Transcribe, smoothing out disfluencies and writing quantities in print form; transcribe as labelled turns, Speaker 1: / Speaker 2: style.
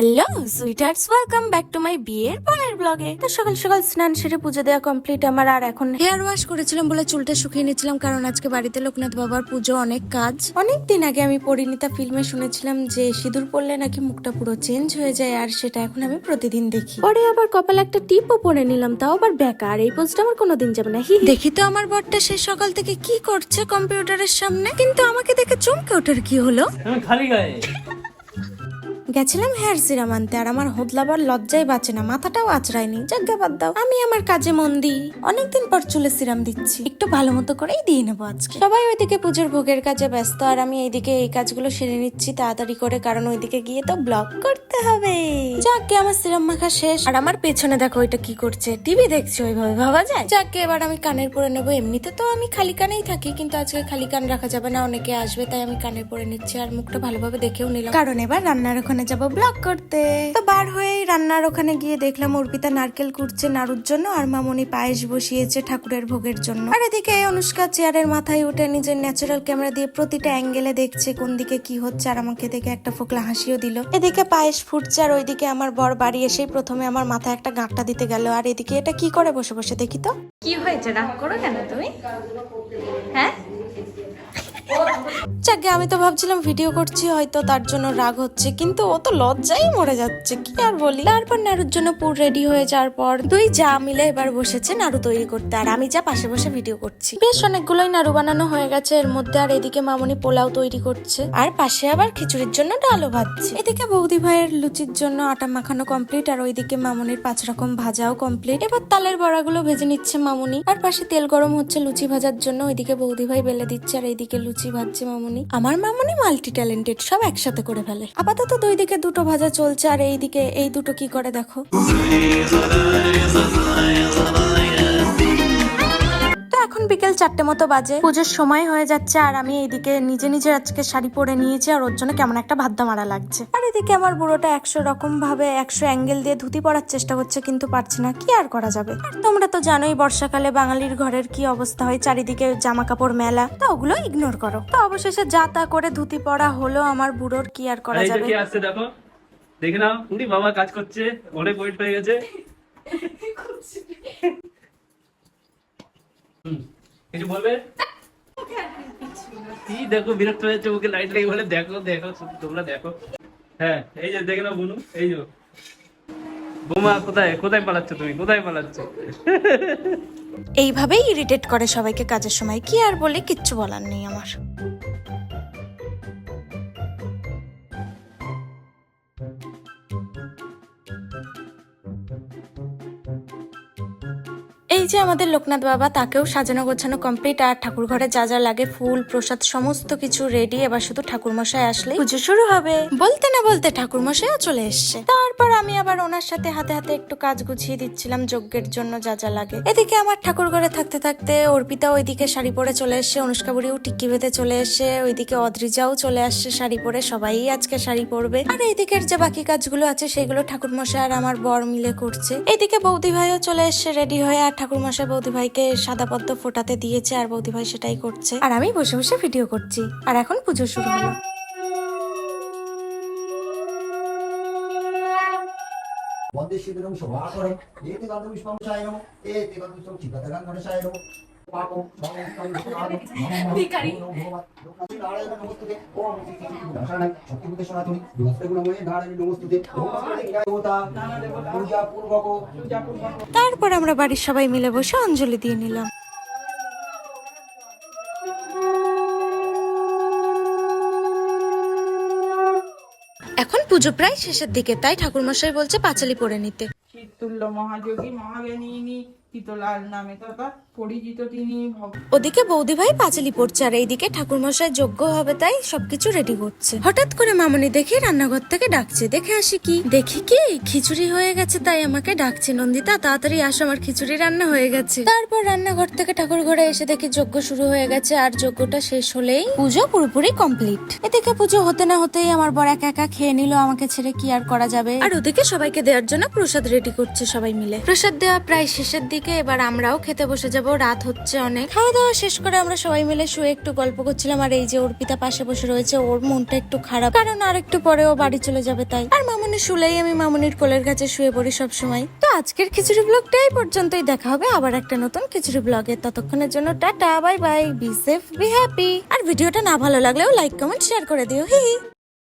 Speaker 1: Hello সুইটার্স, welcome back to my বিয়ের পরের ব্লগে। তো সকাল সকাল স্নান সেরে পুজো দেওয়া কমপ্লিট আমার। আর এখন হেয়ার ওয়াশ করেছিলাম বলে চুলটা শুকিয়ে নিচ্ছিলাম, কারণ আজকে বাড়িতে লোকনাথ বাবার পুজো, অনেক কাজ। অনেক দিন আগে আমি পরিণীতা ফিল্মে শুনেছিলাম যে সিঁদুর পরলে নাকি মুখটা পুরো চেঞ্জ হয়ে যায়, আর সেটা এখন আমি প্রতিদিন দেখি। পরে আবার কপালে একটা টিপও পরে নিলাম, তাও আবার বেকার। এই পোস্টটা আমার কোনোদিন যাবে না। দেখি তো আমার বরটা সে সকাল থেকে কি করছে কম্পিউটারের সামনে, কিন্তু আমাকে দেখে চমকে ওঠার কি হলো।
Speaker 2: খালি গায়ে
Speaker 1: গেছিলাম হেয়ার সিরাম আনতে, আর আমার হোদলাবার লজ্জায় বাঁচে না, মাথাটাও আঁচড়ায়নি। যাজ্ঞা বাদ দাও, আমি আমার কাজে মন দিই। অনেকদিন পর চুলে সিরাম দিচ্ছি, একটু ভালো মতো করেই দিয়ে নেবো আজকে। সবাই ওইদিকে পুজোর ভোগের কাজে ব্যস্ত, আর আমি এইদিকে এই কাজগুলো সেরে নিচ্ছি তাড়াতাড়ি করে, কারণ ওইদিকে গিয়ে তো ব্লগ করতে হবে। যাকে আমার সিরাম মাখা শেষ, আর আমার পেছনে দেখো ওইটা কি করছে, টিভি দেখছে। ওইভাবে ভাবা যায়? যাকে এবার আমি কানের পরে নেবো। এমনিতে তো আমি খালি কানেই থাকি, কিন্তু আজকে খালি কান রাখা যাবে না, অনেকে আসবে, তাই আমি কানের পরে নিচ্ছি। আর মুখটা ভালোভাবে দেখেও নিলাম, কারণ এবার রান্নার ওখানে যাবো ব্লগ করতে। তো বার হয়ে রান্নার ওখানে গিয়ে দেখলাম অর্পিতা নারকেল কুটছে নাড়ুর জন্য, আর মামনি পায়েস বসিয়েছে ঠাকুরের ভোগের জন্য। আর এদিকে অনুষ্কা চেয়ারের মাথায় উঠে নিজের ন্যাচারাল ক্যামেরা দিয়ে প্রতিটা অ্যাঙ্গেলে দেখছে কোন দিকে কি হচ্ছে, আর আমাকে দেখে একটা ফোকলা হাসিও দিল। এদিকে পায়েস ফুটছে, আর ওইদিকে আমার বর বাড়ি এসেই প্রথমে আমার মাথায় একটা গাঁটটা দিতে গেল। আর এদিকে এটা কি করে বসে বসে দেখি তো। কি হয়েছে, রাগ করো কেন তুমি? হ্যাঁ যাকে আমি তো ভাবছিলাম ভিডিও করছি, হয়তো তার জন্য রাগ হচ্ছে, কিন্তু ও তো লজ্জাই মরে যাচ্ছে, কি আর বলি। তারপর নাড়ুর জন্য পুর রেডি হয়ে যাওয়ার পর দুই যা মিলে এবার বসেছে নাড়ু তৈরি করতে, আর আমি যা পাশে বসে ভিডিও করছি। বেশ অনেকগুলোই নাড়ু বানানো হয়ে গেছে এর মধ্যে। আর এদিকে মামনি পোলাও তৈরি করছে, আর পাশে আবার খিচুড়ির জন্য ডালও ভাজছে। এদিকে বৌদি ভাইয়ের লুচির জন্য আটা মাখানো কমপ্লিট, আর ওইদিকে মামনির 5 রকম ভাজাও কমপ্লিট। এবার তালের বড়াগুলো ভেজে নিচ্ছে মামনি, আর পাশে তেল গরম হচ্ছে লুচি ভাজার জন্য। ওইদিকে বৌদি ভাই বেলে দিচ্ছে, আর এইদিকে লুচি ভাজছে মামনি। আমার মামনি মাল্টি ট্যালেন্টেড, সব একসাথে করে ফেলে। আপাতত দুই দিকে দুটো ভাজা চলছে, আর এইদিকে এই দুটো কি করে দেখো। এখন বিকেল 4টে মতো বাজে, পুজোর সময় হয়ে যাচ্ছে, আর আমি এইদিকে নিজে নিজে আজকে শাড়ি পরে নিয়েছি, আর ওর জন্য কেমন একটা ভাদ্দা মারা লাগছে। আর এদিকে আমার বুড়োটা 100 রকম ভাবে 100 অ্যাঙ্গেল দিয়ে ধুতি পরার চেষ্টা করছে, কিন্তু পারছে না, কি আর করা যাবে। আর তোমরা তো জানোই বর্ষাকালে বাঙালির ঘরের কি অবস্থা হয়, চারিদিকে জামা কাপড় মেলা, তো ওগুলো ইগনোর করো। তো অবশেষে যা তা করে ধুতি পরা হলো আমার বুড়োর, কি আর করা যাবে।
Speaker 2: কি আসছে দেখো, দেখে নাও। উনি বাবা কাজ করছে, অনেক ওয়েট হয়ে গেছে। কিছু বলবে? কি দেখো, বিরক্ত হয়েছে, ওকে লাইট লেগে বলে দেখো দেখো, তোমরা দেখো। হ্যাঁ এই যে দেখে নাও বুনু, এই যে বোমা। কোথায় কোথায় পালাচ্ছ তুমি, কোথায় পালাচ্ছ?
Speaker 1: এইভাবেই ইরিটেট করে সবাইকে কাজের সময়, কি আর বলি, কিচ্ছু বলার নেই আমার। এই যে আমাদের লোকনাথ বাবা, তাকেও সাজানো গোছানো কমপ্লিট, আর ঠাকুর ঘরে যা যা লাগে ফুল প্রসাদ সমস্ত কিছু রেডি। এবার শুধু ঠাকুর মশাই আসলে পুজো শুরু হবে। বলতে না বলতে ঠাকুর মশাইও চলে এসছে। তারপর আমি আবার ওনার সাথে হাতে হাতে একটু কাজ গুছিয়ে দিচ্ছিলাম যজ্ঞের জন্য যা যা লাগে। এদিকে আমার ঠাকুর ঘরে থাকতে থাকতে অর্পিতা ওইদিকে শাড়ি পরে চলে এসছে, অনুষ্কা বুড়িও টিক্কি বেঁধে চলে এসে, ওইদিকে অদ্রিজাও চলে আসছে শাড়ি পরে। সবাই আজকে শাড়ি পরবে। আর এইদিকের যে বাকি কাজগুলো আছে সেগুলো ঠাকুর মশাই আর আমার বর মিলে করছে। এইদিকে বৌদি ভাইও চলে এসছে রেডি হয়ে, আর ঠাকুর মশাই বৌদি ভাইকে সাদা পদ্ম ফোটাতে দিয়েছে, আর বৌদি ভাই সেটাই করছে, আর আমি বসে বসে ভিডিও করছি। আর এখন পুজো শুরু হলো।
Speaker 3: वंदे शिवरं शोभाकरं एते गन्धपुष्पंशाय नमः एते गन्धपुष्पं चित्तगन्धर्षाय नमः पापं भिखारी नारायण नमस्ते ओम दर्शनाय शक्तिभूते सनातनी दिवसे गुणमय नारायण नमस्ते ओम देवता पूजा पूर्वक।
Speaker 1: তারপর আমরা বাড়ির সবাই মিলে বসে অঞ্জলি দিয়ে নিলাম। এখন পুজো প্রায় শেষের দিকে, তাই ঠাকুরমশাই বলছে পাঁচালি পরে নিতে।
Speaker 4: শীততুল্য মহাযোগী মহাজ্ঞানী তিতলাল নামে তথা পরিচিত তিনি।
Speaker 1: ওদিকে বৌদি ভাই পাঁচালি পড়ছে, আর এইদিকে ঠাকুরমশাই যজ্ঞ হবে তাই সবকিছু রেডি করছে। হঠাৎ করে মামনি দেখে রান্নাঘর থেকে ডাকছে, দেখে আসি কি দেখি কি খিচুড়ি হয়ে গেছে, তাই আমাকে ডাকছে, নন্দিতা তাড়াতাড়ি আসো, আমার খিচুড়ি রান্না হয়ে গেছে। তারপর রান্নাঘর থেকে ঠাকুর ঘরে এসে দেখি যজ্ঞ শুরু হয়ে গেছে, আর যজ্ঞটা শেষ হলেই পুজো পুরোপুরি কমপ্লিট। এদিকে পুজো হতে না হতেই আমার বর একা একা খেয়ে নিল, আমাকে ছেড়ে কি আর করা যাবে। আর ওদিকে সবাইকে দেওয়ার জন্য প্রসাদ রেডি করছে সবাই মিলে। প্রসাদ দেওয়া প্রায় শেষের দিকে। ওদিকে এবার আমরাও খেতে বসে যাব, রাত হচ্ছে অনেক। খাওয়া দাওয়া শেষ করে আমরা সবাই মিলে শুয়ে একটু গল্প করছিলাম, আর এই যে অর্পিতা পাশে বসে রয়েছে, ওর মনটা একটু খারাপ, কারণ আর একটু পরে ও বাড়ি চলে যাবে তাই। আর মামুনি শুলেই আমি মামুনির কোলের কাছে শুয়ে পড়ি সব সময়। তো আজকের খিচুড়ি ব্লগটা এই পর্যন্তই, দেখা হবে আবার একটা নতুন খিচুড়ি ব্লগে। ততক্ষণের জন্য tata, bye bye, be safe, be happy. আর ভিডিওটা না ভালো লাগলেও লাইক কমেন্ট শেয়ার করে দিও। হি হি।